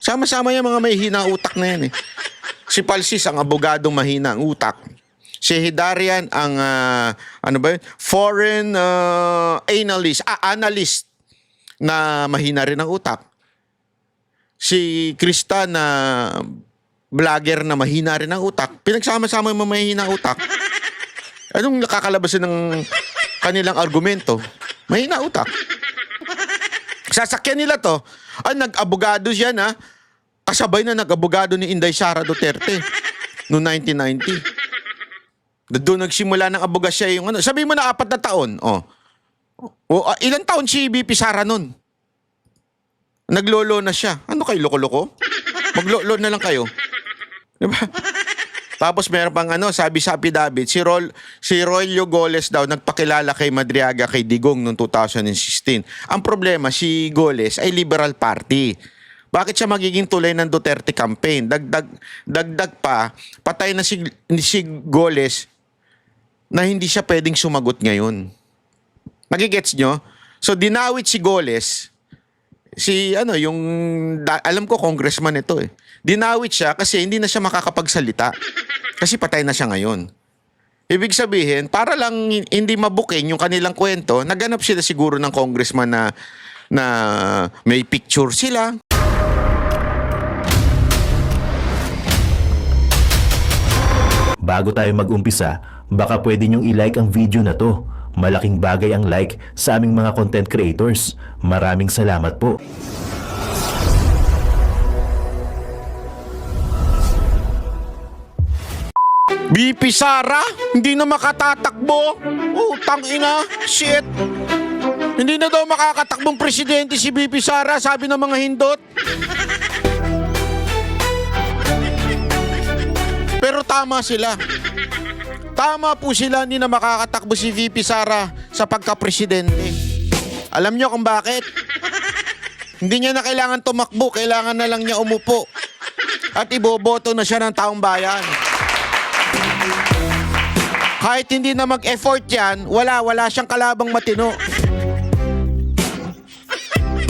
Sama-sama yung mga may hina utak na yan eh. Si Palsis ang abogadong mahina ang utak. Si Hidarian ang ano ba yun? Foreign analyst na mahina rin ang utak. Si Krista na vlogger na mahina rin ang utak. Pinagsama-sama yung mga mahina ang utak. Anong nakakalabasan ng kanilang argumento? Mahina utak. Sasakyan nila to. Nag-abogado siya na kasabay na nag-abogado ni Inday Sara Duterte noong 1990. Doon nagsimula ng abogasya yung ano. Sabihin mo na 4 na taon. Ilang taon si BP Sara nun? Naglolo na siya. Ano kayo, loko-loko? Maglolo na lang kayo. Diba? Tapos meron pang sabi sa affidavit, si Roelio Goles daw nagpakilala kay Madriaga kay Digong noong 2016. Ang problema, si Goles ay Liberal Party. Bakit siya magiging tulay ng Duterte campaign? Dagdag pa, patay na si Goles na hindi siya pwedeng sumagot ngayon. Nagigets nyo? So dinawit si Goles, alam ko congressman ito eh. Dinawit siya kasi hindi na siya makakapagsalita. Kasi patay na siya ngayon. Ibig sabihin, para lang hindi mabuking yung kanilang kwento, naganap sila siguro ng congressman na may picture sila. Bago tayo mag-umpisa, baka pwede nyong i-like ang video na to. Malaking bagay ang like sa aming mga content creators. Maraming salamat po. BP Sara, hindi na makatatakbo. Utang ina, shit. Hindi na daw makakatakbong presidente si BP Sara, sabi ng mga hindot. Pero tama sila. Tama po sila, hindi na makakatakbo si VP Sara sa pagka-presidente. Alam nyo kung bakit? Hindi niya na kailangan tumakbo, kailangan na lang niya umupo. At iboboto na siya ng taong bayan. Kahit hindi na mag-effort yan, wala siyang kalabang matino.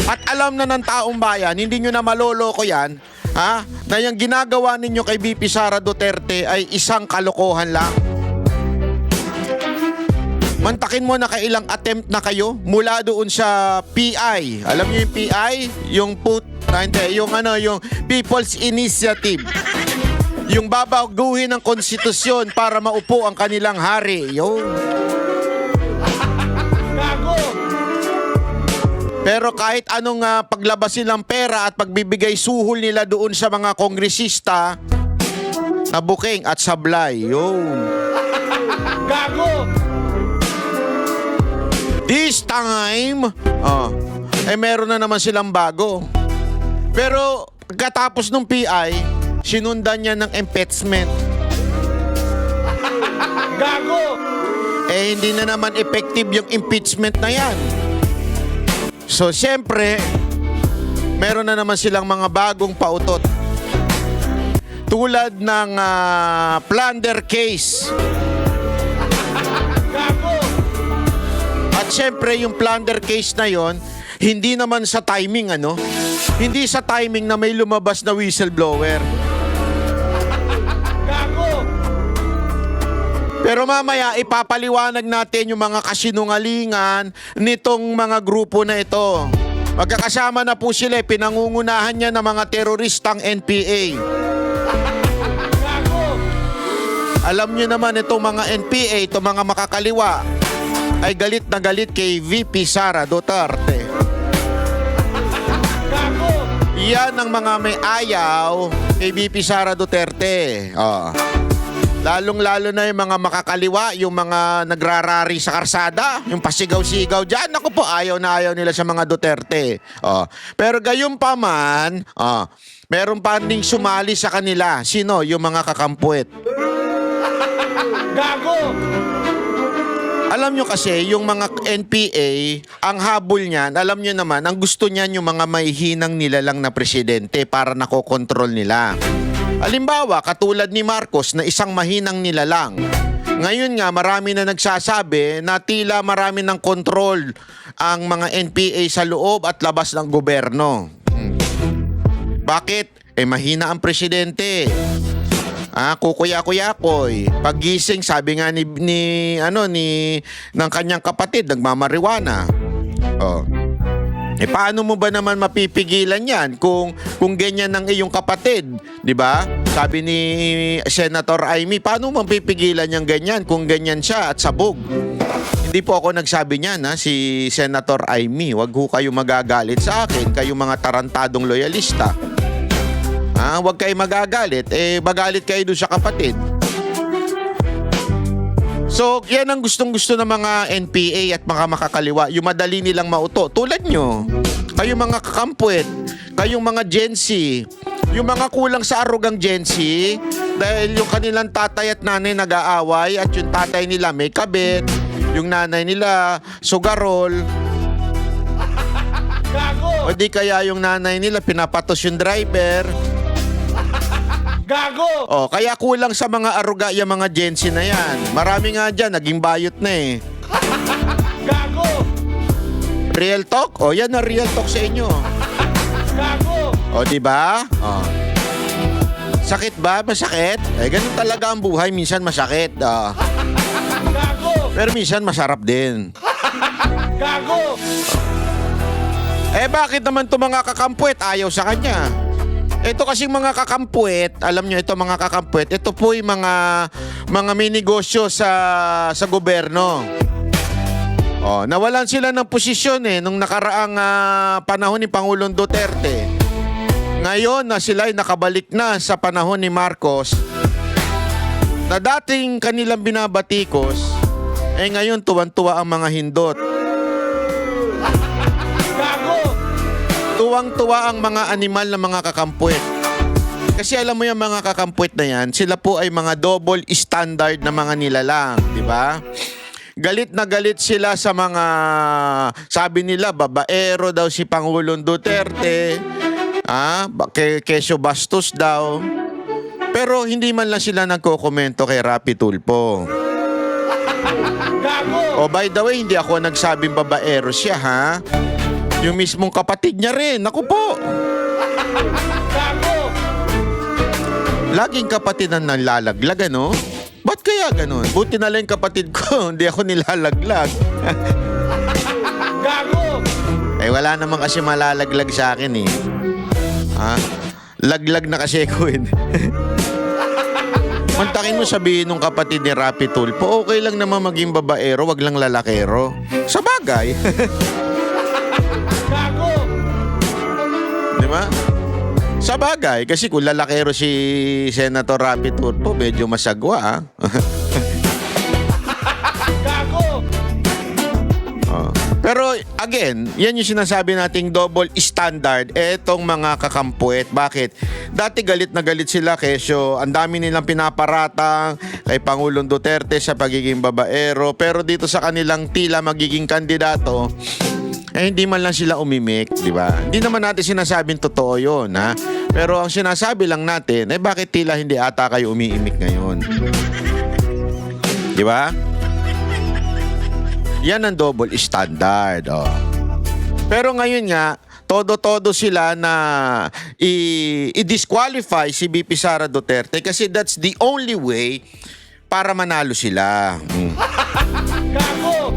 At alam na ng taong bayan, hindi nyo na maloloko yan, na yung ginagawa ninyo kay BP Sara Duterte ay isang kalokohan lang. Mantakin mo na kailang attempt na kayo mula doon sa PI. Alam niyo yung PI? Yung People's Initiative. Yung babaguhin ng konstitusyon para maupo ang kanilang hari. Pero kahit anong paglabasin ng pera at pagbibigay suhol nila doon sa mga kongresista, nabuking at sablay. Gago! This time, meron na naman silang bago. Pero pagkatapos ng PI, sinundan niya ng impeachment. Gago! Hindi na naman effective yung impeachment na yan. So, siyempre, meron na naman silang mga bagong pautot. Tulad ng plunder case. Gago! At siyempre, yung plunder case na yon, hindi naman sa timing, Hindi sa timing na may lumabas na whistleblower. Pero mamaya ipapaliwanag natin yung mga kasinungalingan nitong mga grupo na ito. Magkakasama na po sila, pinangungunahan niya ng mga teroristang NPA. Alam niyo naman itong mga NPA, itong mga makakaliwa, ay galit na galit kay VP Sara Duterte. Yan ang mga may ayaw kay VP Sara Duterte. Lalong-lalo na yung mga makakaliwa, yung mga nagrarari sa karsada, yung pasigaw-sigaw dyan. Naku po, ayaw na ayaw nila sa mga Duterte. Pero gayon pa man, meron pa ding sumali sa kanila. Sino? Yung mga kakampuet. Gago! Alam nyo kasi, yung mga NPA, ang habol niyan, alam nyo naman, ang gusto niyan yung mga may hinang nilalang na presidente para nakokontrol nila. Halimbawa, katulad ni Marcos na isang mahinang nilalang. Ngayon nga, marami na nagsasabi na tila marami ng kontrol ang mga NPA sa loob at labas ng gobyerno. Bakit? Mahina ang presidente. Kukuya-kuyakoy. Paggising, sabi nga ng kanyang kapatid, nagmamariwana. Oh. Paano mo ba naman mapipigilan yan kung ganyan ng iyong kapatid, 'di ba? Sabi ni Senator Amy, paano mo mapipigilan yang ganyan kung ganyan siya at sabog? Hindi po ako nagsabi niyan, si Senator Amy. Huwag ho kayo magagalit sa akin, kayo mga tarantadong loyalista. Huwag kayo magagalit, magalit kayo doon sa kapatid. So, yan ang gustong-gusto ng mga NPA at mga makakaliwa. Yung madali nilang mauto. Tulad nyo. Kayong mga kakampwet. Kayong mga Gen Z. Yung mga kulang sa arugang Gen Z. Dahil yung kanilang tatay at nanay nag-aaway. At yung tatay nila may kabit. Yung nanay nila sugarol. O di kaya yung nanay nila pinapatos yung driver. Gago! Kaya kulang sa mga aruga yung mga Gen Z na yan. Marami nga dyan, naging bayot na eh. Gago! Real talk? Yan na real talk sa inyo. Gago! Di ba? Sakit ba? Masakit? Ganun talaga ang buhay. Minsan masakit. Gago! Pero minsan masarap din. Gago! Bakit naman itong mga kakampwet ayaw sa kanya? Ito kasing mga kakampwet, alam nyo, ito mga kakampwet, ito po yung mga may negosyo sa gobyerno. Nawalan sila ng posisyon nung nakaraang panahon ni Pangulong Duterte. Ngayon na sila ay nakabalik na sa panahon ni Marcos, na dating kanilang binabatikos, ngayon tuwan-tuwa ang mga hindot. Tuwang-tuwa ang mga animal na mga kakampwet. Kasi alam mo yung mga kakampwet na yan, sila po ay mga double standard na mga nilalang, di ba? Galit na galit sila sa mga, sabi nila, babaero daw si Pangulong Duterte, kesyo bastos daw. Pero hindi man lang sila nagko-komento kay Rapi Tulfo. By the way, hindi ako nagsabing babaero siya, ha? Yung mismong kapatid niya rin. Naku po. Laging kapatid ang nalalaglag, ano? Ba't kaya ganun? Buti na lang yung kapatid ko. Hindi ako nilalaglag. Gago! Wala naman kasi malalaglag sa akin eh. Laglag na kasi ko eh. Mantakin mo sabihin nung kapatid ni Rapi Tulfo, okay lang naman maging babaero, wag lang lalakero. Sa bagay. Di ba? Sa bagay, kasi kung lalakero si Senator Rapi Tulfo, medyo masagwa, Gago! Pero again, yan yung sinasabi nating double standard etong mga kakampwet. Bakit? Dati galit na galit sila kesyo ang dami nilang pinaparatang kay Pangulong Duterte sa pagiging babaero. Pero dito sa kanilang tila magiging kandidato, hindi man lang sila umimik, di ba? Hindi naman natin sinasabing totoo yun, ha? Pero ang sinasabi lang natin, bakit tila hindi ata kayo umiimik ngayon? Di ba? Yan ang double standard, Pero ngayon nga, todo-todo sila na i-disqualify si VP Sara Duterte kasi that's the only way para manalo sila. Gago!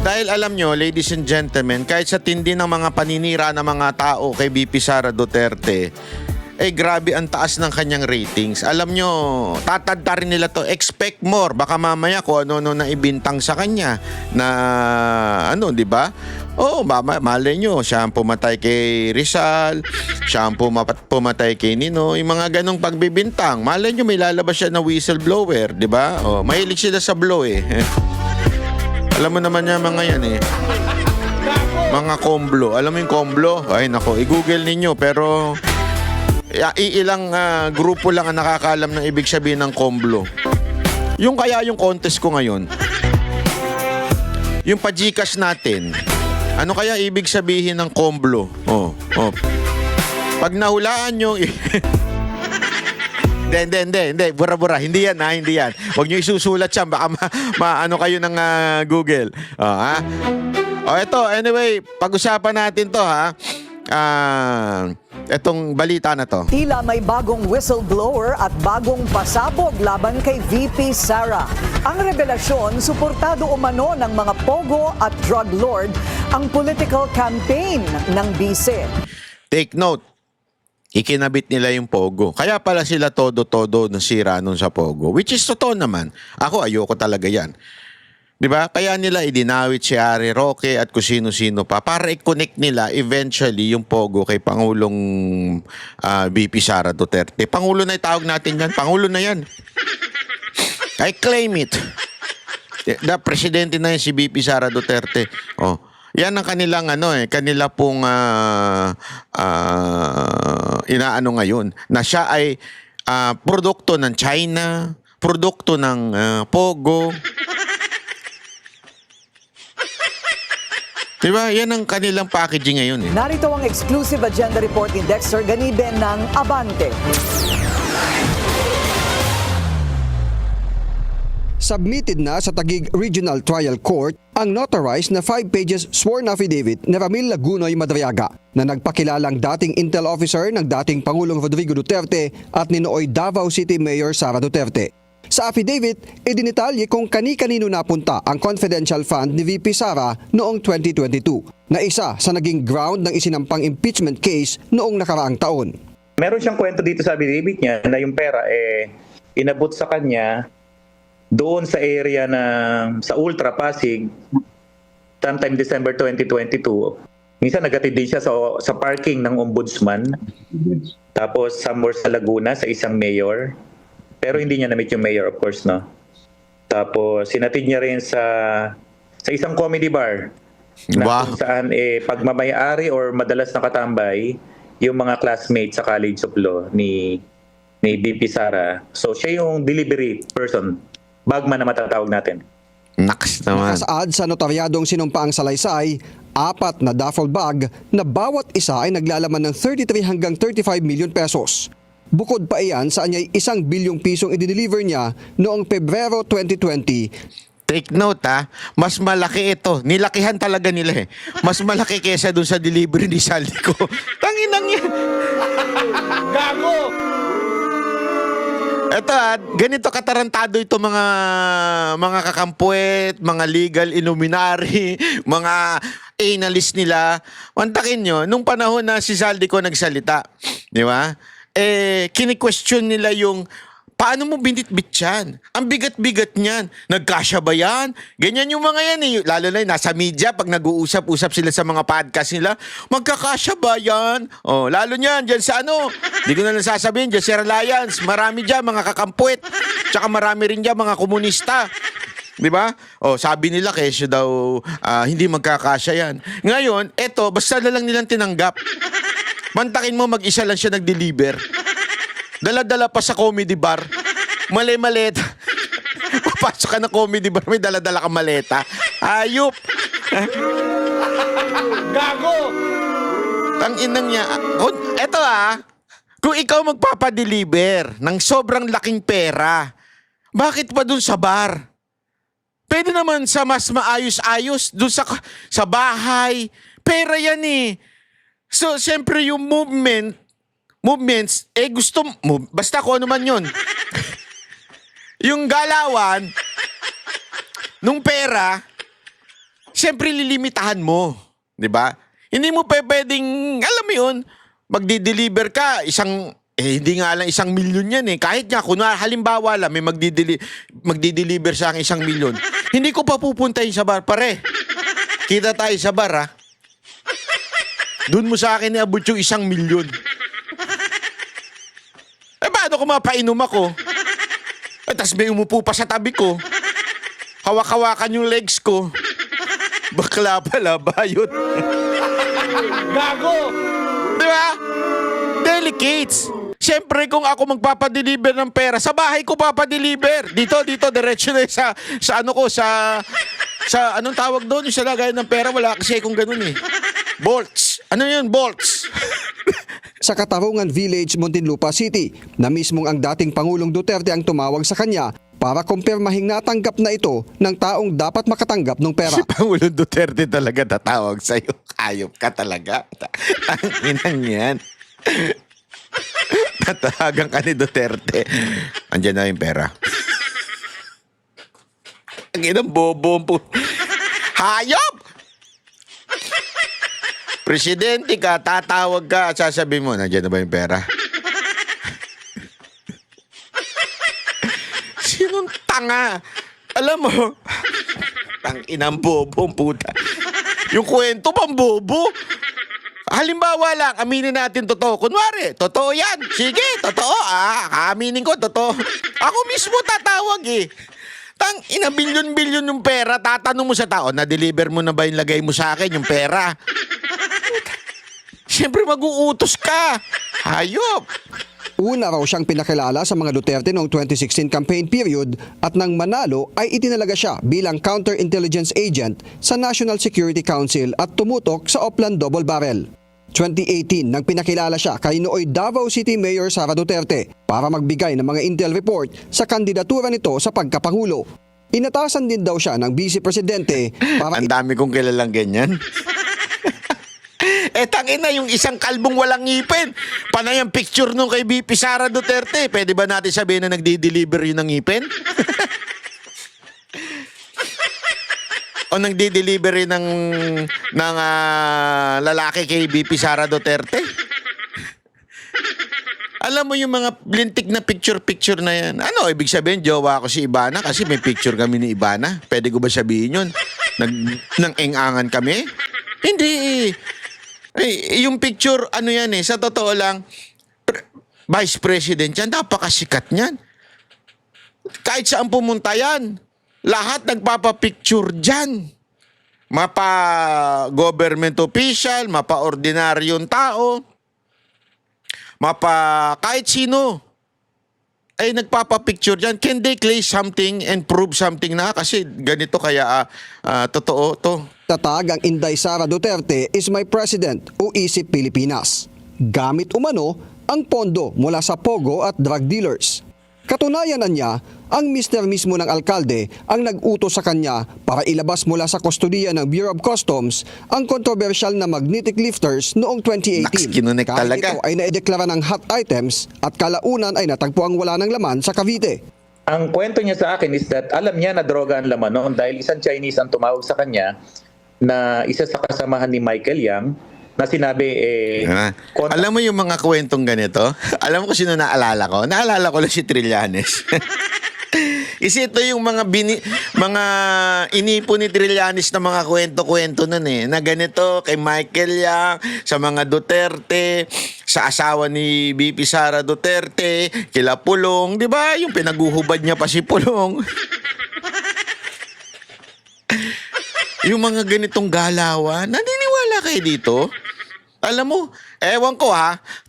Dahil alam nyo, ladies and gentlemen, kahit sa tindi ng mga paninira ng mga tao kay VP Sara Duterte, grabe ang taas ng kanyang ratings. Alam nyo, tatadta rin nila to. Expect more. Baka mamaya kung ano-ano na ibintang sa kanya na, di ba? Malay nyo, siya ang pumatay kay Rizal, siya ang pumatay kay Nino, yung mga ganong pagbibintang. Malay nyo, may lalabas siya na whistleblower, di ba? Mahilig sila sa blow eh. Alam mo naman niya mga yan eh. Mga komblo. Alam mo yung komblo? Ay nako, i-google ninyo pero iilang grupo lang ang nakakaalam ng ibig sabihin ng komblo. Yung kaya yung contest ko ngayon, yung pa-Gcash natin, ano kaya ibig sabihin ng komblo? Pag nahulaan nyo, Hindi. Bura-bura. Hindi yan, ha? Hindi yan. Huwag nyo isusulat siya. Baka ano kayo ng Google. Ito. Anyway, pag-usapan natin to, ha? Etong balita na to. Tila may bagong whistleblower at bagong pasabog laban kay VP Sara. Ang revelasyon, suportado umano ng mga pogo at drug lord ang political campaign ng BC. Take note, ikinabit nila yung Pogo. Kaya pala sila todo-todo nasira nun sa Pogo. Which is totoo naman. Ako, ayoko talaga yan. Di ba? Kaya nila idinawit si Harry Roque at kung sino-sino pa para i-connect nila eventually yung Pogo kay Pangulong VP Sara Duterte. Pangulo na itawag natin yan. Pangulo na yan. I claim it. Presidente na yan si VP Sara Duterte. Oh. Yan ang kanilang kanila pong inaano ngayon na siya ay produkto ng China, produkto ng Pogo. Diba? Yan ang kanilang packaging ngayon eh. Narito ang exclusive agenda report ni Dexter Ganibe ng Abante. Submitted na sa Taguig Regional Trial Court ang notarized na 5 pages sworn affidavit ni Ramil Lagunoy Madriaga na nagpakilalang dating intel officer ng dating Pangulong Rodrigo Duterte at ni nooy Davao City Mayor Sara Duterte. Sa affidavit, idinitalye kung kani-kanino napunta ang confidential fund ni VP Sara noong 2022 na isa sa naging ground ng isinampang impeachment case noong nakaraang taon. Meron siyang kwento dito sa affidavit niya na yung pera inabot sa kanya doon sa area sa Ultra Pasig sometime December 2022. Minsan nagatid din siya sa parking ng ombudsman. Tapos somewhere sa Laguna sa isang mayor. Pero hindi niya na-meet yung mayor, of course, no? Tapos sinatid niya rin sa isang comedy bar na Wow. kung saan pagmamayari or madalas nakatambay yung mga classmates sa College of Law ni VP Sara. So siya yung delivery person. Bagman na matatawag natin. Naks naman. Nakasaad sa notaryadong sinumpaang salaysay, 4 na duffel bag na bawat isa ay naglalaman ng 33 hanggang 35 million pesos. Bukod pa iyan sa anyay 1 bilyong pisong i-deliver niya noong Pebrero 2020. Take note mas malaki ito. Nilakihan talaga nila eh. Mas malaki kesa dun sa delivery ni Saldico. Tanginang yan. Gago! Ito ganito katarantado ito mga kakampuet, mga legal illuminary, mga analyst nila. Mantakin nyo, nung panahon na si Saldico nagsalita, di ba? Kini-question nila yung paano mo binitbit yan? Ang bigat-bigat niyan. Nagkasya ba yan? Ganyan yung mga yan eh. Lalo na nasa media, pag nag-uusap-usap sila sa mga podcast nila, magkakasya ba yan? Oh, lalo niyan, dyan sa di ko na lang sasabihin, dyan sa Alliance, marami dyan, mga kakampuet. Tsaka marami rin dyan, mga komunista. Di ba? Oh, sabi nila kesyo daw hindi magkakasya yan. Ngayon, eto, basta na lang nilang tinanggap. Mantakin mo, mag-isa lang siya nag-deliver. Dala-dala pa sa comedy bar. Mali-maleta. Papasok ka ng comedy bar, may dala-dala ka maleta. Ayop. Gago! Tanginang niya. Eto kung ikaw magpapadeliver ng sobrang laking pera, bakit pa dun sa bar? Pwede naman sa mas maayos-ayos, dun sa bahay. Pera yan eh. So, siyempre yung movements, gusto mo, basta kung ano man yun. Yung galawan, nung pera, siyempre lilimitahan mo. Di ba? Hindi mo pwedeng, alam mo yun, magdi-deliver ka, hindi nga lang 1 milyon yan eh. Kahit nga, kunwari, halimbawa lang, may magdi-deliver sa akin 1 milyon. Hindi ko pa pupuntahin sa bar, pare. Kita tayo sa bar, Doon mo sa akin iabot yung 1 milyon. Paano kung mapainom ako? Tapos may umupo pa sa tabi ko. Hawak-hawakan yung legs ko. Bakla pala, bayot. Gago! Di ba? Delicates. Siyempre, kung ako magpapadeliver ng pera, sa bahay ko papadeliver. Dito, diretso na sa anong tawag doon? Yung sa lagayan ng pera, wala kasi kung ganun eh. Bolts. Ano yun, bolts? Sa Katarungan Village, Muntinlupa City, na mismong ang dating Pangulong Duterte ang tumawag sa kanya para kumpirmahing natanggap na ito ng taong dapat makatanggap ng pera. Si Pangulong Duterte talaga tatawag sa'yo. Ayop ka talaga. Ang inang yan. Tatawagan ka ni Duterte. Andiyan na yung pera. Ang inang bobo po. Hayop! Presidente ka, tatawag ka at sasabihin mo, nandiyan na ba yung pera? Sinong tanga? Alam mo, tang inang bobo, puta. Yung kwento pang bobo. Halimbawa lang, aminin natin totoo. Kunwari, totoo yan. Sige, totoo. Aminin ko, totoo. Ako mismo tatawag eh. Tang ina, bilyon-bilyon yung pera. Tatanong mo sa tao, na-deliver mo na ba yung lagay mo sa akin, yung pera? Siyempre mag-uutos ka. Hayop. Una raw siyang pinakilala sa mga Duterte noong 2016 campaign period at nang manalo ay itinalaga siya bilang counterintelligence agent sa National Security Council at tumutok sa Oplan Double Barrel. 2018 nang pinakilala siya kay nooy Davao City Mayor Sara Duterte para magbigay ng mga intel report sa kandidatura nito sa pagkapangulo. Inatasan din daw siya ng Vice Presidente para Ang dami kong kilalang ganyan. Tangina yung isang kalbong walang ngipin. Panay ang picture nung kay VP Sara Duterte. Pwede ba natin sabihin na nagdi-deliver yun ng ngipin? O nagdi-deliver ng lalaki kay VP Sara Duterte? Alam mo yung mga lintik na picture-picture na yan. Ano, ibig sabihin, jowa ko si Ivana kasi may picture kami ni Ivana. Pwede ko ba sabihin yun? Nang engangan kami? Hindi. Ay, yung picture, ano yan sa totoo lang, Vice President yan, napakasikat niyan. Kahit saan pumunta yan, lahat nagpapapicture dyan. Mapa-government official, mapa-ordinaryong tao, kahit sino, ay nagpapapicture dyan. Can they claim something and prove something na? Kasi ganito kaya, totoo to. tatag ang Inday Sara Duterte is my president o Isip Pilipinas. Gamit umano ang pondo mula sa pogo at drug dealers. Katunayan na niya, ang mister mismo ng alkalde ang nag-utos sa kanya para ilabas mula sa kustodiya ng Bureau of Customs ang kontrobersyal na magnetic lifters noong 2018. Naks, kinunik Kahit talaga. ito ay naideklara ng hot items at kalaunan ay natagpuang wala ng laman sa Cavite. Ang kwento niya sa akin is that alam niya na droga ang laman noon dahil isang Chinese ang tumawag sa kanya na isa sa kasamahan ni Michael Yang na sinabi Alam mo yung mga kwentong ganito? Alam mo kung sino naalala ko? Naalala ko lang si Trillanes. Kasi ito yung mga inipo ni Trillanes na mga kwento-kwento nun na ganito kay Michael Yang, sa mga Duterte, sa asawa ni VP Sara Duterte, kila Pulong, di ba? Yung pinaguhubad niya pa si Pulong. Yung mga ganitong galawan, naniniwala kayo dito? Alam mo, ewan ko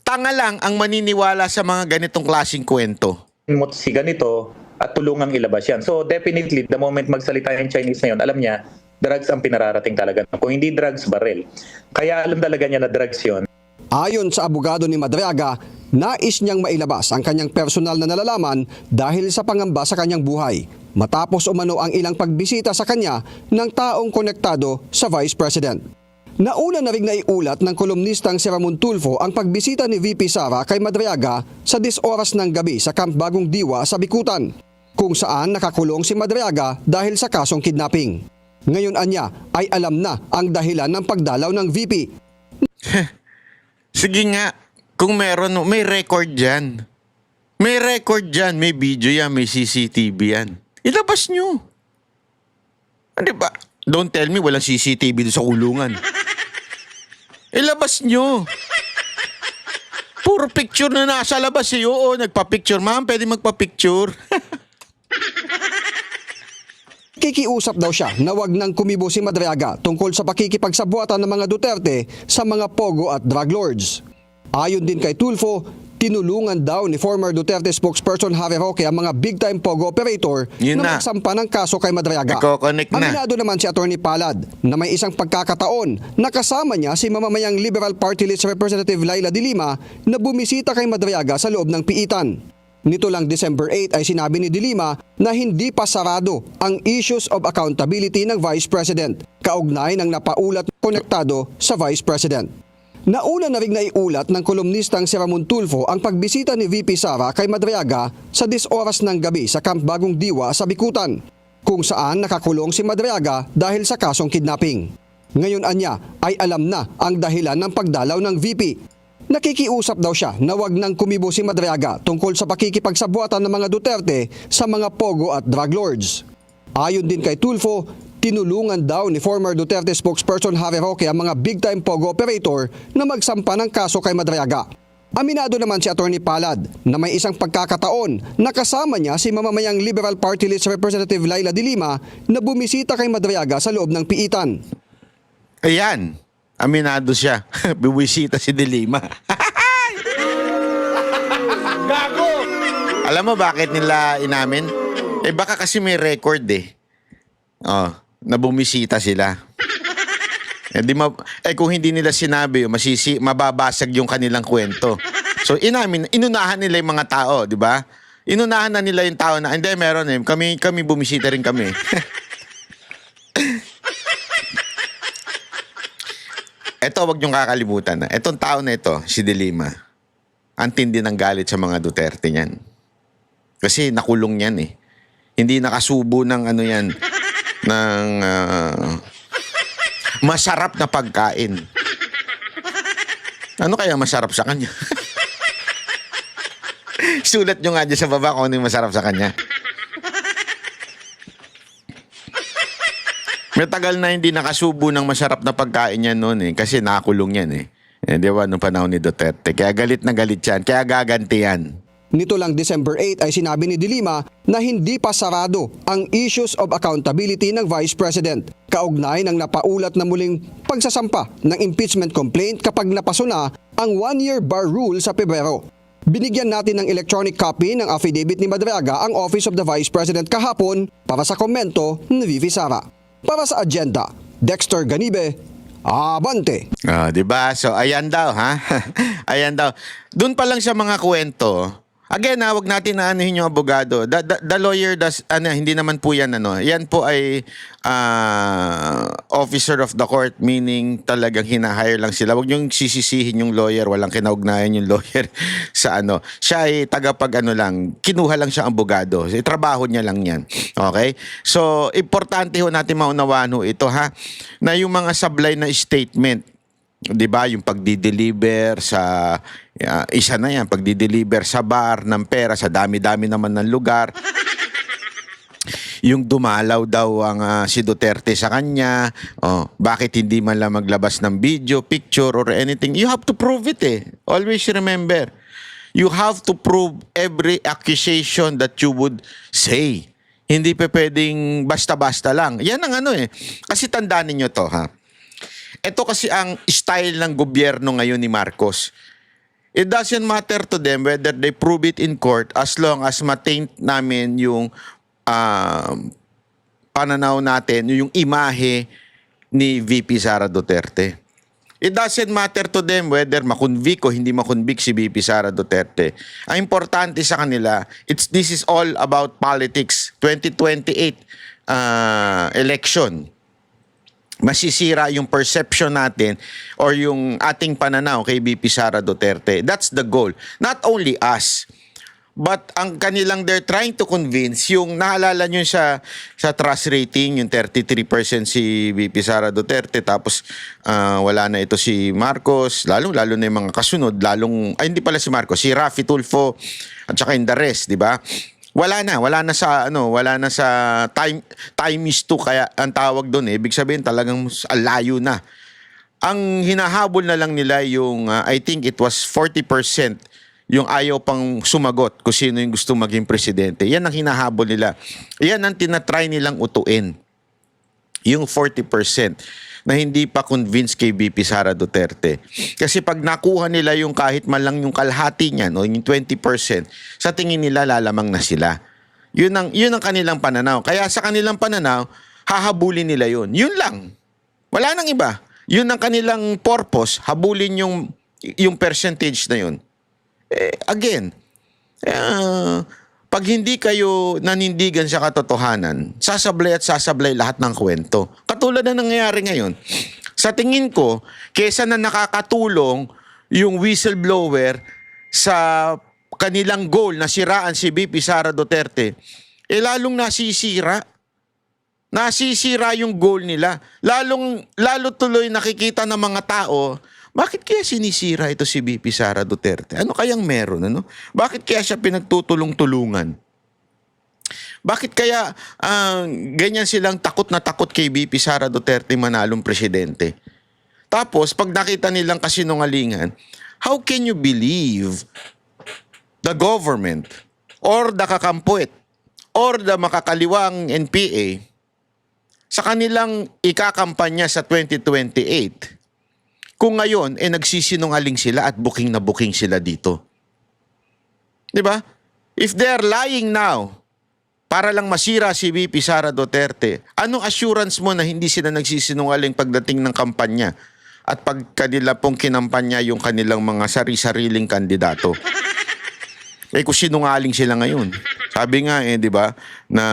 tanga lang ang maniniwala sa mga ganitong klaseng kwento. si ganito at tulungang ilabas yan. So definitely, the moment magsalita yung Chinese na yun, alam niya, drugs ang pinararating talaga. Kung hindi drugs, baril. Kaya alam talaga niya na drugs yun. Ayon sa abogado ni Madriaga, nais niyang mailabas ang kanyang personal na nalalaman dahil sa pangamba sa kanyang buhay. Matapos umano ang ilang pagbisita sa kanya ng taong konektado sa Vice President. Nauna na rin naiulat ng kolumnistang si Ramon Tulfo ang pagbisita ni VP Sara kay Madriaga sa 10 oras ng gabi sa Camp Bagong Diwa sa Bikutan, kung saan nakakulong si Madriaga dahil sa kasong kidnapping. Ngayon anya ay alam na ang dahilan ng pagdalaw ng VP. Sige nga, kung meron, may record dyan. May record dyan, may video yan, may CCTV yan. Ilabas nyo. Di ba? Don't tell me walang CCTV doon sa kulungan. Ilabas nyo. Puro picture na nasa labas Oo, nagpa-picture. Ma'am, pwede magpa-picture. Kikiusap daw siya na wag nang kumibo si Madriaga tungkol sa pakikipagsabuatan ng mga Duterte sa mga pogo at drug lords. Ayon din kay Tulfo, tinulungan daw ni former Duterte spokesperson Harry Roque ang mga big-time pogo operator Yun na. magsampa ng kaso kay Madriaga. Nagko-connect na. Aminado naman si Atty. Palad na may isang pagkakataon na kasama niya si mamamayang Liberal Party List Representative Laila de Lima na bumisita kay Madriaga sa loob ng piitan. Nito lang December 8 ay sinabi ni de Lima na hindi pa sarado ang issues of accountability ng Vice President, kaugnay ng napaulat konektado sa Vice President. Nauna na ring naiulat ng kolumnistang si Ramon Tulfo ang pagbisita ni VP Sara kay Madriaga sa 10 oras ng gabi sa Camp Bagong Diwa sa Bikutan, kung saan nakakulong si Madriaga dahil sa kasong kidnapping. Ngayon anya ay alam na ang dahilan ng pagdalaw ng VP. Nakikiusap daw siya na wag nang kumibo si Madriaga tungkol sa pakikipagsabuatan ng mga Duterte sa mga pogo at drug lords. Ayon din kay Tulfo, tinulungan daw ni former Duterte spokesperson Harry Roque ang mga big-time pogo operator na magsampa ng kaso kay Madriaga. Aminado naman si Atty. Palad na may isang pagkakataon na kasama niya si mamamayang Liberal Party List Representative Laila de Lima na bumisita kay Madriaga sa loob ng piitan. Ayan, aminado siya. Buwisita si De Lima. Gago! Alam mo bakit nila inamin? Baka kasi may record Oh, na bumisita sila. Kung hindi nila sinabi, mababasag yung kanilang kwento. So inunahan nila yung mga tao, di ba? Inunahan na nila yung tao na, hindi, meron kami bumisita rin kami. Ito, wag niyong kakalimutan na. Itong tao na ito, si De Lima, ang tindi ng galit sa mga Duterte niyan. Kasi nakulong yan Hindi nakasubo ng yan, ng masarap na pagkain. Ano kaya masarap sa kanya? Sulat nyo nga dyan sa baba kung ano yung masarap sa kanya. May tagal na hindi nakasubo ng masarap na pagkain yan noon kasi nakulong yan di ba, nung panahon ni Duterte. Kaya galit na galit yan. Kaya gaganti yan. Nito lang December 8 ay sinabi ni De Lima na hindi pa sarado ang issues of accountability ng Vice President, kaugnay ng napaulat na muling pagsasampa ng impeachment complaint kapag napaso na ang 1-year bar rule sa Pebrero. Binigyan natin ng electronic copy ng affidavit ni Madriaga ang Office of the Vice President kahapon para sa komento ni VP Sara. Para sa agenda, Dexter Ganibe, Abante! Di ba? So, ayan daw, ha? Ayan daw. Doon pa lang sa mga kwento. Again, wag natin na anuhin yung abogado. The lawyer does, hindi naman po yan, Yan po ay officer of the court, meaning talagang hinahire lang sila. Wag niyong sisisihin yung lawyer, walang kinaugnayan yung lawyer sa Siya ay lang, kinuha lang siya abogado. Trabaho niya lang yan. Okay? So, importante ho natin maunawaan ito, ha? Na yung mga sablay na statement, 'di ba, yung pagdi-deliver sa isa na yan, pagdi-deliver sa bar ng pera sa dami-dami naman ng lugar. Yung dumalaw daw ang si Duterte sa kanya. Bakit hindi man lang maglabas ng video, picture or anything? You have to prove it Always remember. You have to prove every accusation that you would say. Hindi pa pwedeng basta-basta lang. Yan ang Kasi tandaan niyo to, ha. Ito kasi ang style ng gobyerno ngayon ni Marcos. It doesn't matter to them whether they prove it in court as long as maintain namin yung pananaw natin, yung imahe ni VP Sara Duterte. It doesn't matter to them whether makonvict o hindi makonvict si VP Sara Duterte. Ang importante sa kanila, this is all about politics. 2028 election. Masisira yung perception natin or yung ating pananaw kay VP Sara Duterte. That's the goal. Not only us, but ang kanilang they're trying to convince, yung naalala nyo sa trust rating, yung 33% si VP Sara Duterte, tapos wala na ito si Marcos, lalo na yung mga kasunod, hindi pala si Marcos, si Raffy Tulfo, at saka yung the rest, di ba? Wala na sa time is 2 kaya ang tawag doon ibig sabihin talagang layo na. Ang hinahabol na lang nila yung I think it was 40% yung ayaw pang sumagot kung sino yung gusto maging presidente. Yan ang hinahabol nila. Yan ang tinatry nilang utuin. Yung 40% na hindi pa convinced kay VP Sara Duterte. Kasi pag nakuha nila yung kahit man lang yung kalahati niyan o yung 20%, sa tingin nila lalamang na sila. Yun ang kanilang pananaw. Kaya sa kanilang pananaw, hahabulin nila yun. Yun lang. Wala nang iba. Yun ang kanilang purpose, habulin yung percentage na yun. Again, pag hindi kayo nanindigan sa katotohanan, sasablay at sasablay lahat ng kwento. Katulad na nangyayari ngayon. Sa tingin ko, kesa na nakakatulong yung whistleblower sa kanilang goal na siraan si VP Sara Duterte, lalong nasisira. Nasisira yung goal nila. Lalo tuloy nakikita ng mga tao, bakit kaya sinisira ito si VP Sara Duterte? Ano kayang meron? Ano? Bakit kaya siya pinagtutulong-tulungan? Bakit kaya ganyan silang takot na takot kay VP Sara Duterte manalong presidente? Tapos, pag nakita nilang kasinungalingan, how can you believe the government or the kakampuit or the makakaliwang NPA sa kanilang ikakampanya sa 2028 kung ngayon nagsisinungaling sila at booking na booking sila dito? 'Di ba? If they're lying now para lang masira si VP Sara Duterte, anong assurance mo na hindi sila nagsisinungaling pagdating ng kampanya at pag kanila pong kinampanya yung kanilang mga sari-sariling kandidato? Kung sinungaling sila ngayon. Sabi nga 'di ba, na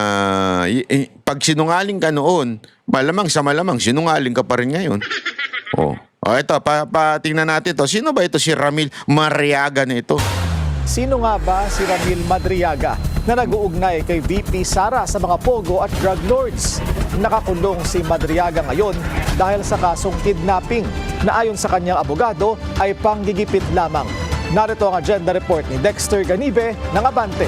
pag sinungaling ka noon, malamang sinungaling ka pa rin ngayon. Ito, tingnan natin to. Sino ba ito si Ramil Madriaga na ito? Sino nga ba si Ramil Madriaga na nag-uugnay kay VP Sara sa mga pogo at drug lords? Nakakulong si Madriaga ngayon dahil sa kasong kidnapping na ayon sa kanyang abogado ay panggigipit lamang. Narito ang agenda report ni Dexter Ganibe ng Abante.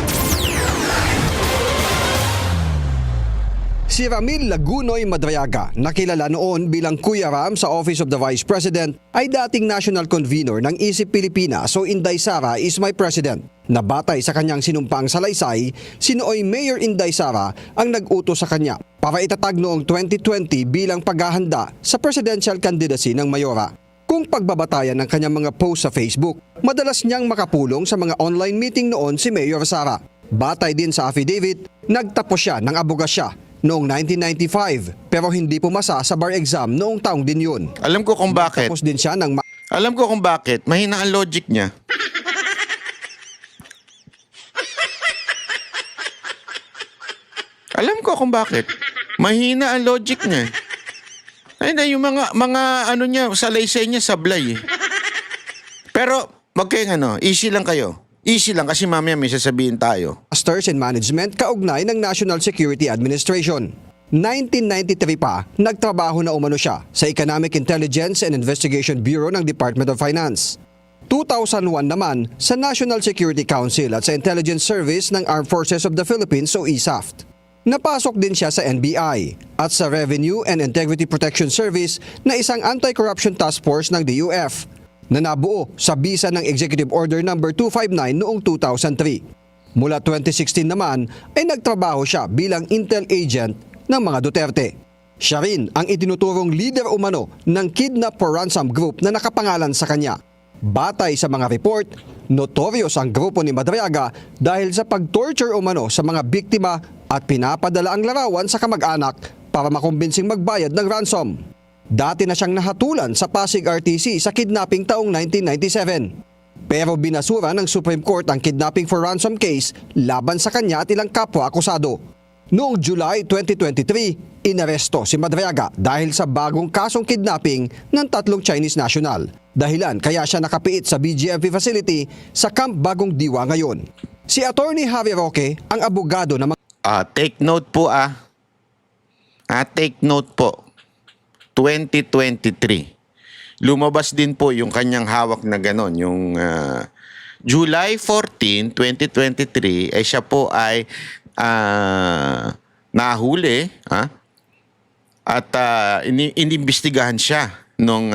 Si Ramil Lagunoy Madriaga, nakilala noon bilang Kuya Ram sa Office of the Vice President, ay dating national convener ng Isip Pilipinas o Inday Sara is my president. Nabatay sa kanyang sinumpaang salaysay, si nooy Mayor Inday Sara ang nag-utos sa kanya para itatag noong 2020 bilang paghahanda sa presidential candidacy ng Mayora. Kung pagbabatayan ng kanyang mga post sa Facebook, madalas niyang makapulong sa mga online meeting noon si Mayor Sara. Batay din sa affidavit, nagtapos siya ng abogasya noong 1995 pero hindi pumasa sa bar exam noong taong din yun. Alam ko kung bakit. Tapos din siya ng Alam ko kung bakit. Mahina ang logic niya. Alam ko kung bakit. Mahina ang logic niya. Ay na, yung mga ano niya, salaysay niya sablay. Pero, wag kayong easy lang kayo. Easy lang kasi mamaya may sasabihin tayo. Masters in Management kaugnay ng National Security Administration. 1993 pa, nagtrabaho na umano siya sa Economic Intelligence and Investigation Bureau ng Department of Finance. 2001 naman sa National Security Council at sa Intelligence Service ng Armed Forces of the Philippines o ISAF. Napasok din siya sa NBI at sa Revenue and Integrity Protection Service na isang anti-corruption task force ng DUF na nabuo sa bisa ng Executive Order No. 259 noong 2003. Mula 2016 naman ay nagtrabaho siya bilang intel agent ng mga Duterte. Siya rin ang itinuturong leader umano ng Kidnap for Ransom Group na nakapangalan sa kanya. Batay sa mga report, notorious ang grupo ni Madriaga dahil sa pag-torture umano sa mga biktima at pinapadala ang larawan sa kamag-anak para makumbinsing magbayad ng ransom. Dati na siyang nahatulan sa Pasig RTC sa kidnapping taong 1997. Pero binasura ng Supreme Court ang kidnapping for ransom case laban sa kanya at ilang kapwa akusado. Noong July 2023, inaresto si Madriaga dahil sa bagong kasong kidnapping ng 3 Chinese national. Dahilan kaya siya nakapiit sa BGMP facility sa Camp Bagong Diwa ngayon. Si Attorney Harry Roque ang abogado na Take note po take note po. 2023. Lumabas din po yung kanyang hawak na ganon. Yung July 14, 2023, ay siya po ay nahuli at inimbestigahan siya nung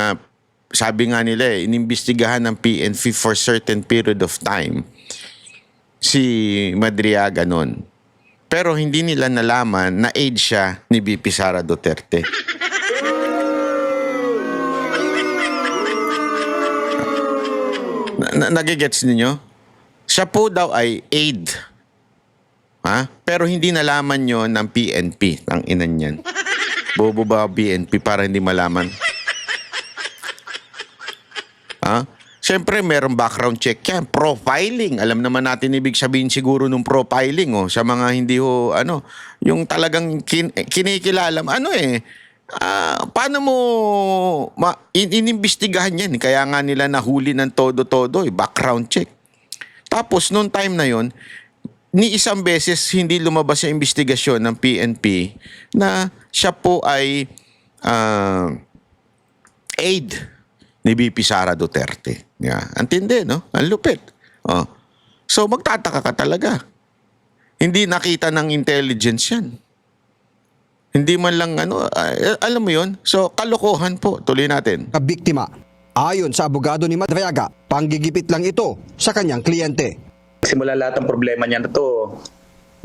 sabi nga nila inimbestigahan ng PNP for certain period of time si Madriaga noon. Pero hindi nila nalaman na aide siya ni VP Sara Duterte. Nagigets ninyo? Siya po daw ay aide. Pero hindi nalaman yon ng PNP. Ang inan yan. Bobo ba PNP para hindi malaman? Siyempre, merong background check yan. Profiling. Alam naman natin ibig sabihin siguro nung profiling. Sa mga hindi yung talagang kinikilala. paano mo inimbestigahan yan? Kaya nga nila nahuli ng todo-todo, background check. Tapos, noong time na yon, ni isang beses hindi lumabas sa investigasyon ng PNP na siya po ay aide ni VP Sara Duterte. Yeah. Antindi, no? Ang lupit. Oh. So, magtataka ka talaga. Hindi nakita ng intelligence yan. Hindi man lang alam mo yun? So, kalokohan po. Tuloy natin. Kabiktima. Ayon sa abogado ni Madriaga, panggigipit lang ito sa kanyang kliyente. Simula lahat ng problema niya na to,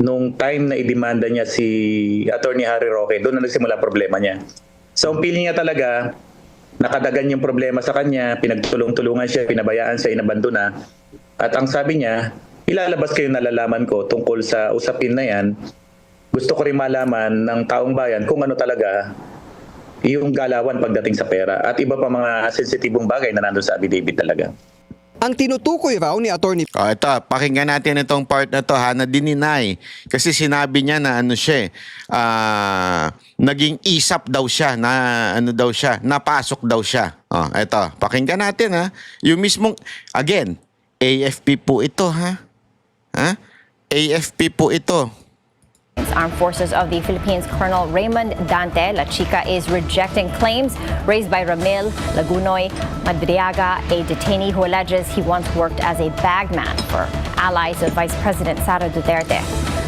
nung time na idemanda niya si Attorney Harry Roque, doon na nagsimula problema niya. So, ang feeling niya talaga, nakadagan yung problema sa kanya, pinagtulong-tulungan siya, pinabayaan siya, inabandona. At ang sabi niya, ilalabas kayo nalalaman ko tungkol sa usapin na yan. Gusto ko rin malaman ng taong bayan kung ano talaga yung galawan pagdating sa pera at iba pa mga sensitibong bagay na nandun sa affidavit talaga. Ang tinutukoy raw ni Attorney Ito, pakinggan natin itong part na to, na dininay. Kasi sinabi niya na naging isap daw siya, napasok daw siya. Ito, pakinggan natin Yung mismong, again, AFP po ito AFP po ito. Armed Forces of the Philippines Colonel Raymond Dante La Chica is rejecting claims raised by Ramil Lagunoy Madriaga, a detainee who alleges he once worked as a bagman for allies of Vice President Sara Duterte.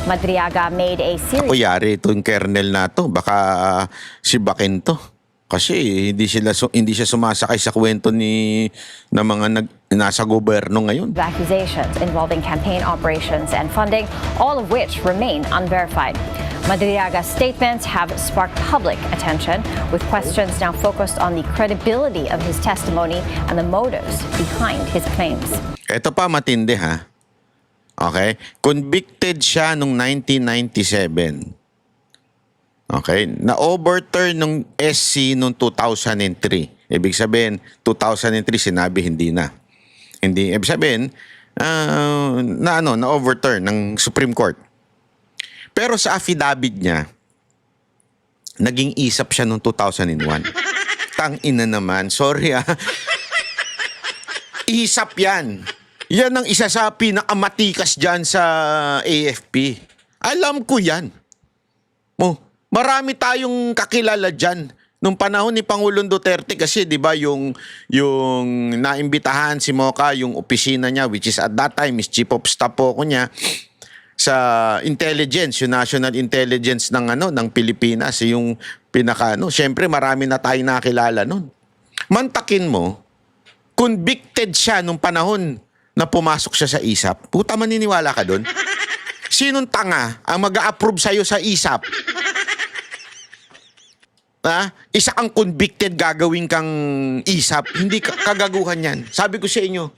Madriaga made a series... Ako yari itong kernel na to. Baka si Bakin to. Kasi hindi siya sumasakay sa kwento ng mga nasa gobyerno ngayon. accusations involving campaign operations and funding, all of which remain unverified. Madriaga's statements have sparked public attention, with questions now focused on the credibility of his testimony and the motives behind his claims. Ito pa matindi Okay? Convicted siya noong 1997. Okay? Na-overturn ng SC noong 2003. Ibig sabihin, 2003 sinabi hindi na. Hindi, ibig sabihin, na-overturn ng Supreme Court. Pero sa affidavit niya, naging isap siya noong 2001. Tang-ina naman, sorry Isap yan. Yan ang isa sa pinakamatikas dyan sa AFP. Alam ko yan. Marami tayong kakilala dyan. Nung panahon ni Pangulong Duterte kasi 'di ba yung naimbitahan si Moca yung opisina niya, which is at that time is chief of staff po ko niya sa intelligence, yung national intelligence ng Pilipinas, yung syempre marami na tayong nakilala noon. Mantakin mo, convicted siya nung panahon na pumasok siya sa ISAP. Puta, maniniwala ka doon? Sinong tanga ang mag-a-approve sa'yo sa ISAP? Isa kang convicted, gagawin kang ISAP. Hindi kagaguhan yan. Sabi ko sa inyo,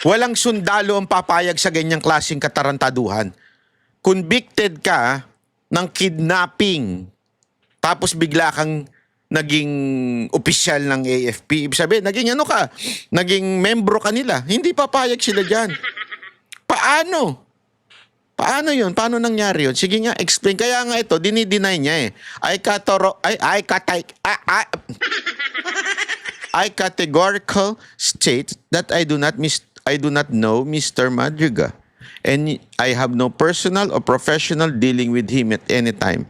walang sundalo ang papayag sa ganyang klaseng katarantaduhan. Convicted ka ng kidnapping, tapos bigla kang naging opisyal ng AFP. Ibig sabihin, naging membro ka nila. Hindi papayag sila dyan. Paano? Paano yun? Paano nangyari yun? Sige nga, explain. Kaya nga ito, dinideny niya I categorical state that I do not know Mr. Madriga, and I have no personal or professional dealing with him at any time.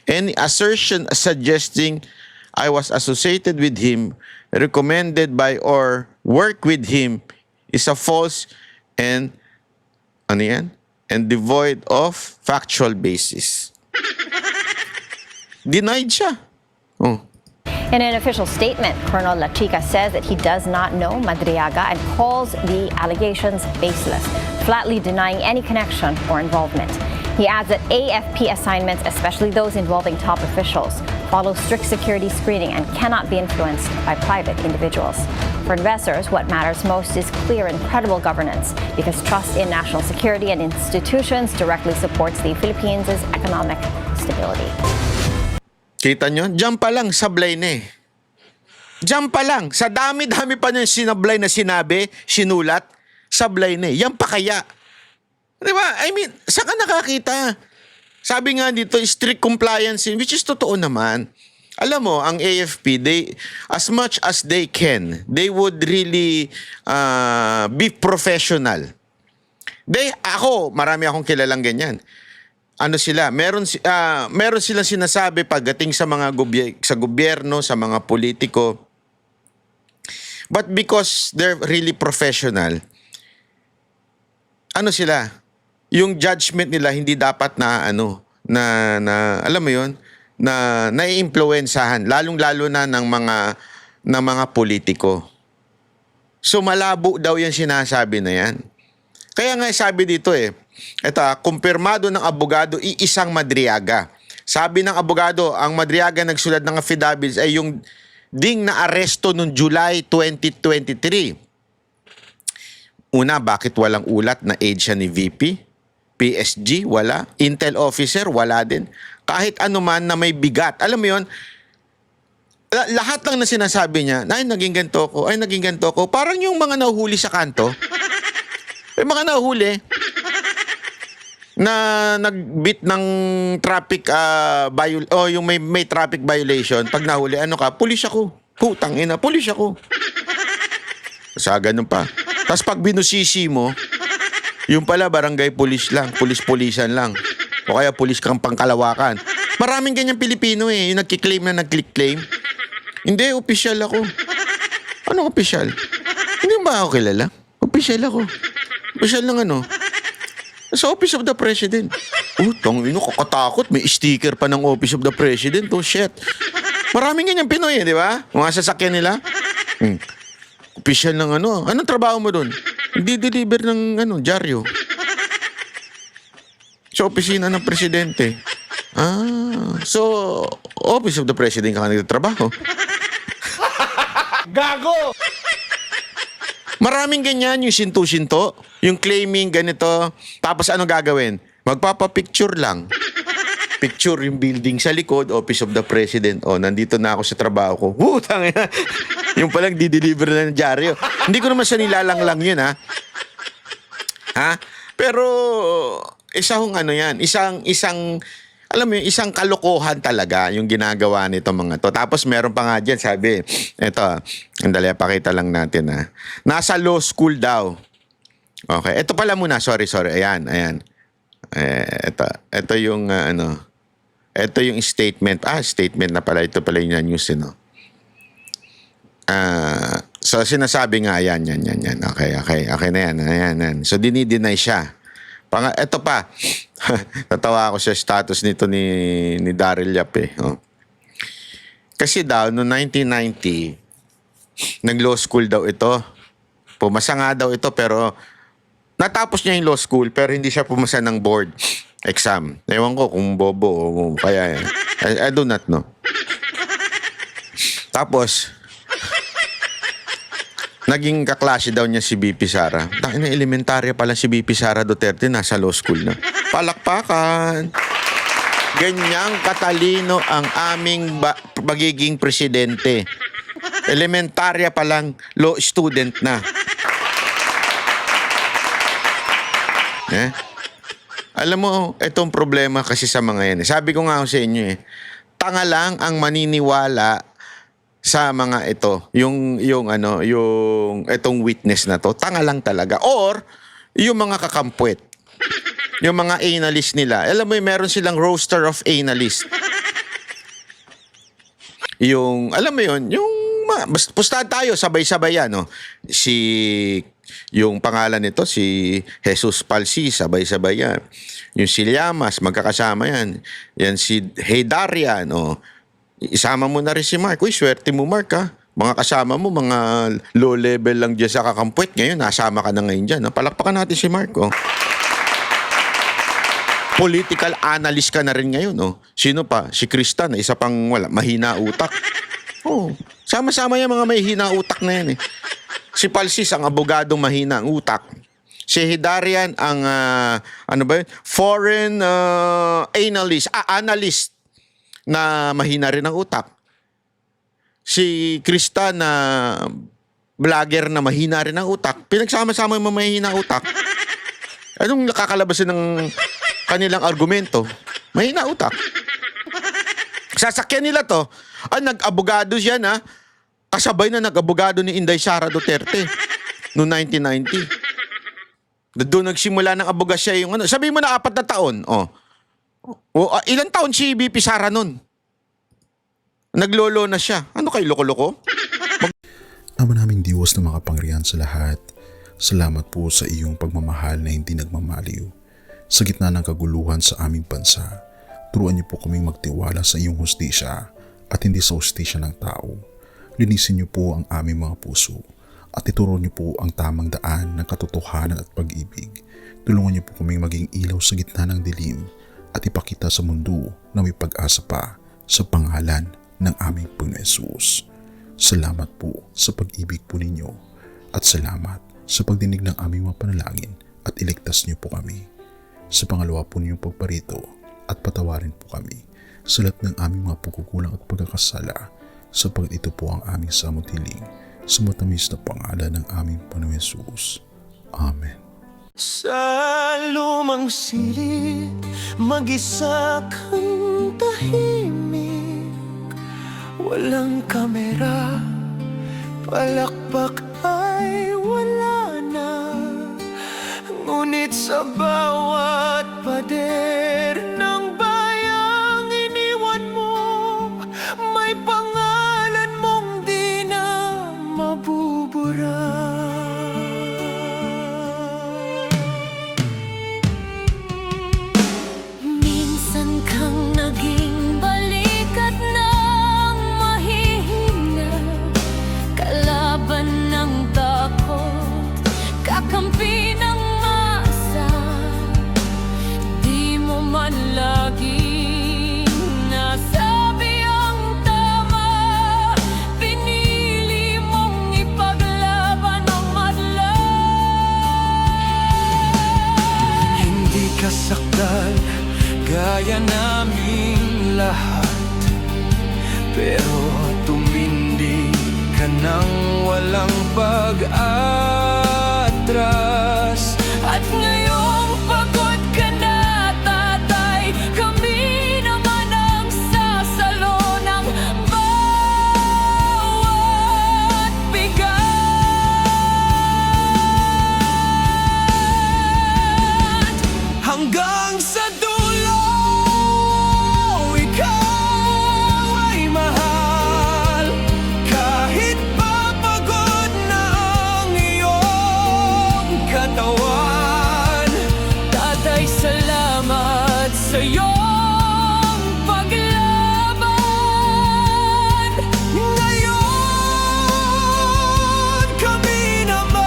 Any assertion suggesting I was associated with him, recommended by or work with him is a false and and devoid of factual basis. Denied siya. In an official statement, Colonel La Chica says that he does not know Madriaga and calls the allegations baseless, flatly denying any connection or involvement. He adds that AFP assignments, especially those involving top officials, follow strict security screening and cannot be influenced by private individuals. For investors, what matters most is clear and credible governance, because trust in national security and institutions directly supports the Philippines' economic stability. Kita nyo? Diyan pa lang, sablay na Diyan pa lang. Sa dami-dami pa niya sinablay na sinabi, sinulat, sablay na Yan pa kaya. Di ba? I mean, saan ka nakakita Sabi nga dito, strict compliance, which is totoo naman. Alam mo, ang AFP, they, as much as they can, they would really be professional. Marami akong kilalang ganyan. Ano sila? Meron silang sinasabi pagdating sa mga sa gobyerno, sa mga politiko. But because they're really professional, ano sila? Yung judgment nila hindi dapat na alam mo yun, na naiimpluwensahan, lalong-lalo na ng mga politiko. So malabo daw yan sinasabi na yan. Kaya nga sabi dito kumpirmado ng abogado, iisang Madriaga. Sabi ng abogado, ang Madriaga nagsulat ng affidavits ay yung ding na aresto noong July 2023. Una, bakit walang ulat na age siya ni VP? PSG, wala. Intel officer, wala din. Kahit anuman na may bigat. Alam mo yun, lahat lang na sinasabi niya, ay naging ganito ko. Parang yung mga nahuhuli sa kanto. May mga nahuhuli na nagbit ng traffic yung may traffic violation. Pag nahuli, ano ka? Pulis ako. Putang ina, pulis ako. Sa ganun pa. Tapos pag binusisi mo, yung pala barangay pulis lang, pulis-pulisan lang. O kaya pulis kang pangkalawakan. Maraming ganyan Pilipino yung nagkiklaim na nagclick-claim. Hindi, opisyal ako. Anong opisyal? Hindi ba ako kilala? Opisyal ako. Opisyal ng ano? Sa Office of the President. Tangino, kakatakot. May sticker pa ng Office of the President. Oh, shit. Maraming ganyan Pinoy di ba? Mga sasakyan nila. Opisyal ng ano. Anong trabaho mo doon? Hindi deliver ng dyaryo. Sa opisina ng presidente. So, Office of the President ka nagtatrabaho. Gago! Maraming ganyan, yung sinto-sinto, yung claiming ganito. Tapos ano gagawin? Magpapapicture lang. Picture yung building sa likod, Office of the President. Nandito na ako sa trabaho ko. Putang ina. Yung palang di-deliver na ng dyaryo. Hindi ko naman sa nilalang yun, ha? Pero, isang alam mo yun, isang kalokohan talaga yung ginagawa nito mga to. Tapos meron pa nga dyan, sabi, andali, pakita lang natin nasa law school daw. Okay, ito pala muna, sorry. Ayan. Ito yung ito yung statement. Statement na pala, ito pala yung news, so sinasabi nga, yan. Okay na yan. So dinideny siya. Ito pa, natawa ako sa status nito ni Daryl Yap Kasi daw, noong 1990, nag-law school daw ito. Pumasa nga daw ito pero natapos niya yung law school pero hindi siya pumasa ng board exam. Ewan ko kung bobo o kaya I do not know. Tapos, naging kaklase daw niya si BP Sara. Tangina, elementarya pa lang si BP Sara Duterte, nasa law school na. Palakpakan! Ganyang katalino ang aming magiging presidente. Elementarya pa lang, law student na. Alam mo, itong problema kasi sa mga yan. Sabi ko nga sa inyo tanga lang ang maniniwala sa mga ito, yung itong witness na to, tanga lang talaga. Or, yung mga kakampwet, yung mga analyst nila. Alam mo, meron silang roster of analyst. Alam mo yun, pustahan tayo, sabay-sabay yan, yung pangalan nito, si Jesus Palsi, sabay-sabay yan. Yung si Llamas, magkakasama yan. Yan si Heydarian, isama mo na rin si Mark. Uy, swerte mo, Mark, ha? Mga kasama mo, mga low level lang dyan sa kakampwet. Ngayon, nasama ka na ngayon dyan. Palakpakan natin si Mark, Political analyst ka na rin ngayon, Sino pa? Si Krista, na isa pang mahina utak. Sama-sama yung mga mahina utak na yan, Si Palsis, ang abogadong mahina ang utak. Si Heydarian, ang, foreign analyst na mahina rin ang utak. Si Krista na vlogger na mahina rin ang utak. Pinagsama-sama yung mahina utak. Anong nakakalabasin ng kanilang argumento? Mahina utak. Sasakyan nila to. Nag-abogado siya na. Kasabay na nag-abogado ni Inday Sara Duterte noong 1990. Doon nagsimula ng abogasya yung ano. Sabi mo na 4 na taon. Ilang taon si VP Sara nun? Naglolo na siya. Ano kay loko-loko? Ama naming Diyos na makapangyarihan sa lahat, salamat po sa iyong pagmamahal na hindi nagmamaliw. Sa gitna ng kaguluhan sa aming bansa, turuan niyo po kaming magtiwala sa iyong hustisya at hindi sa hustisya ng tao. Linisin niyo po ang aming mga puso at ituro niyo po ang tamang daan ng katotohanan at pag-ibig. Tulungan niyo po kaming maging ilaw sa gitna ng dilim at ipakita sa mundo na may pag-asa pa sa pangalan ng aming Panginoon Hesus. Salamat po sa pag-ibig po ninyo at salamat sa pagdinig ng aming mga panalangin at iligtas niyo po kami. Sa pangalawa po ninyong pagparito at patawarin po kami sa lahat ng aming mga pagkukulang at pagkakasala sapagkat ito po ang aming samutiling sa matamis na pangalan ng aming Panginoon Hesus. Amen. Sa lumang silid, mag-isa kang tahimik. Walang kamera, palakpak ay wala na. Ngunit sa bawat pader ng bayang iniwan mo, may pangalan mong di na mabubura. Minsan kang naging balikat ng mahihina, kalaban ng takot, kakampi ng masa. Di mo man laging nasabi ang tama, pinili mong ipaglaban ang madla. Hindi ka sakdal gaya naming lahat, pero tumindig ka nang walang pag-atras. At ngayong pagod ka na, tatay, kami naman ang sasalo ng bawat bigat. Hanggang sa dulo, ikaw ay mahal. Kahit papagod na ang iyong katawan, tatay, salamat sa iyong paglaban. Ngayon, kami naman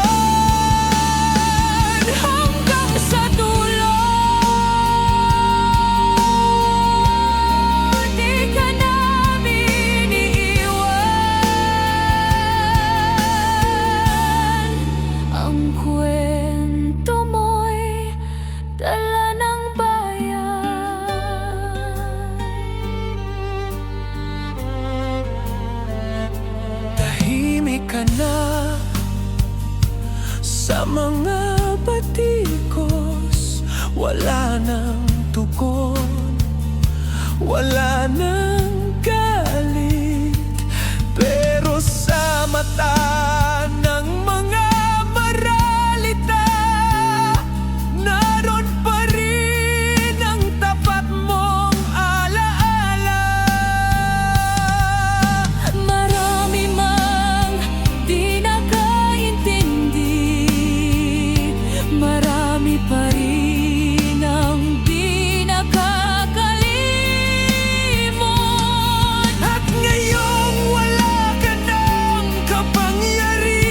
hanggang sa dulo. Di ka namin iiwan. Ang kwento mo'y dala ng bayan. Tahimik ka na sa mga batikos, wala nang tugon, wala nang galit, pero sa mata ng mga maralita, naroon pa rin ang tapat mong alaala. Marami mang di nakaintindi, marami pa rin ang di nakakalimot. At ngayong wala ka ng kapangyarihan,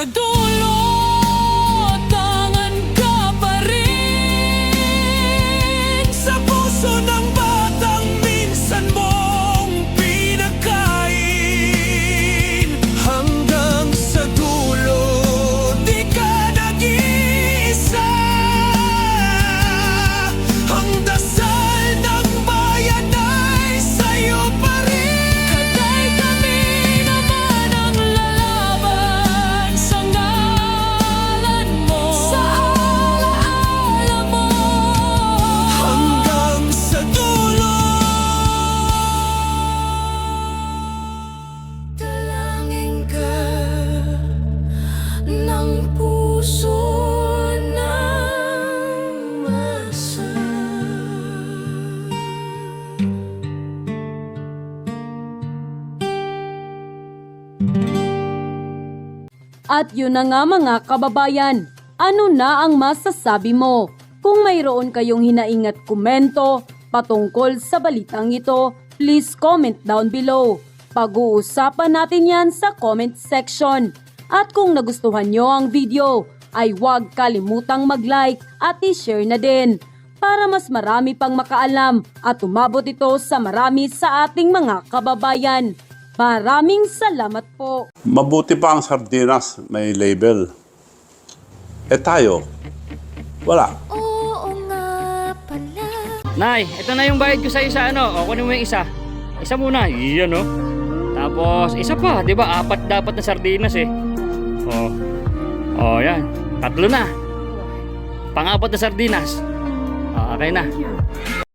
sa dulo, tangan ka pa rin sa puso ng batang minsan mong pinakain. Hanggang sa dulo, di ka nag-iisa. Ang dasal ng bayan ay sa'yo pa rin. Katay kami naman ang lalaban sa ngalan mo, sa alaala mo. Hanggang sa dulo, dalangin ka ng puso ng masa. At yun na nga mga kababayan, ano na ang masasabi mo? Kung mayroon kayong hinaing at komento patungkol sa balitang ito, please comment down below. Pag-uusapan natin yan sa comment section. At kung nagustuhan nyo ang video, ay huwag kalimutang mag-like at i-share na din para mas marami pang makaalam at umabot ito sa marami sa ating mga kababayan. Maraming salamat po. Mabuti pa ang sardinas, may label. Eh tayo, wala. Oo nga pala. Nay, ito na yung bayad ko sa isa, ano? O, kunin mo yung isa. Isa muna, iyan, no? Tapos, isa pa, di ba? 4 dapat na sardinas, eh. O, yan. 3 na. Pang-4 na sardinas. O, okay na.